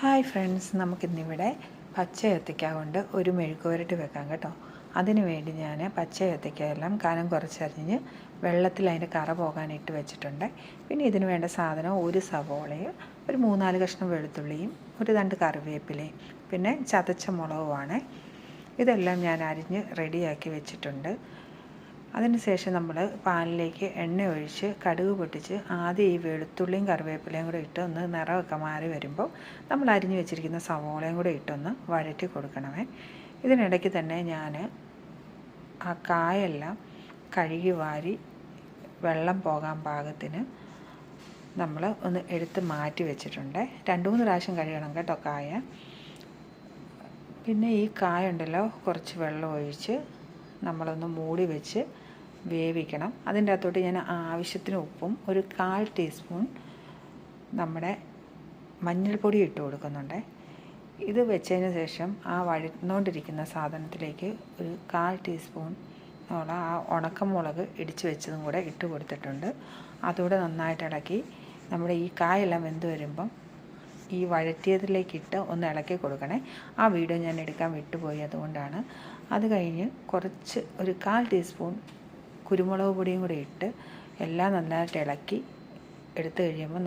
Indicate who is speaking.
Speaker 1: Hi friends, നമുക്കിന്നിവിടെ പച്ച ഏത്തയ്ക്ക കൊണ്ട് ഒരു മെഴുക്ക് പുരട്ടി വെക്കാം കേട്ടോ. അതിനു വേണ്ടി ഞാൻ പച്ച ഏത്തയ്ക്കയെല്ലാം കനം കുറച്ചരിഞ്ഞ് വെള്ളത്തിൽ അതിൻ്റെ കറ പോകാനിട്ട് വെച്ചിട്ടുണ്ട്. പിന്നെ ഇതിന് വേണ്ട സാധനം ഒരു സവോളയും ഒരു 3-4 കഷ്ണം വെളുത്തുള്ളിയും ഒരു തണ്ട് കറിവേപ്പിലയും പിന്നെ ചതച്ച മുളകുമാണ്. ഇതെല്ലാം ഞാൻ അരിഞ്ഞ് റെഡിയാക്കി വെച്ചിട്ടുണ്ട്. അതിനുശേഷം നമ്മൾ പാനിലേക്ക് എണ്ണ ഒഴിച്ച് കടുക് പൊട്ടിച്ച് ആദ്യം ഈ വെളുത്തുള്ളിയും കറിവേപ്പിലയും കൂടെ ഇട്ട് ഒന്ന് നിറമൊക്കെ മാറി വരുമ്പോൾ നമ്മൾ അരിഞ്ഞു വെച്ചിരിക്കുന്ന സവോളയും കൂടെ ഇട്ടൊന്ന് വഴറ്റി കൊടുക്കണമേ. ഇതിനിടയ്ക്ക് തന്നെ ഞാൻ ആ കായെല്ലാം കഴുകി വാരി വെള്ളം പോകാൻ പാകത്തിന് നമ്മൾ ഒന്ന് എടുത്ത് മാറ്റി വെച്ചിട്ടുണ്ട്. 2-3 പ്രാവശ്യം കഴുകണം കേട്ടോ കായ. പിന്നെ ഈ കായ ഉണ്ടല്ലോ, കുറച്ച് വെള്ളം ഒഴിച്ച് നമ്മളൊന്ന് മൂടി വെച്ച് വേവിക്കണം. അതിൻ്റെ അകത്തോട്ട് ഞാൻ ആവശ്യത്തിന് ഉപ്പും ഒരു 1/4 ടീസ്പൂൺ നമ്മുടെ മഞ്ഞൾപ്പൊടി ഇട്ട് കൊടുക്കുന്നുണ്ട്. ഇത് വെച്ചതിന് ശേഷം ആ വഴറ്റുകൊണ്ടിരിക്കുന്ന സാധനത്തിലേക്ക് ഒരു 1/4 ടീസ്പൂൺ ആ ഉണക്കമുളക് ഇടിച്ച് വെച്ചതും കൂടെ ഇട്ട് കൊടുത്തിട്ടുണ്ട്. അതുകൂടെ നന്നായിട്ട് ഇളക്കി നമ്മുടെ ഈ കായെല്ലാം വെന്ത് വരുമ്പം ഈ വഴറ്റിയതിലേക്കിട്ട് ഒന്ന് ഇളക്കി കൊടുക്കണേ. ആ വീഡിയോ ഞാൻ എടുക്കാൻ വിട്ടുപോയി, അതുകൊണ്ടാണ്. അത് കഴിഞ്ഞ് കുറച്ച് ഒരു 1/4 ടീസ്പൂൺ കുരുമുളക് പൊടിയും കൂടി ഇട്ട് എല്ലാം നന്നായിട്ട് ഇളക്കി എടുത്തു കഴിയുമ്പോൾ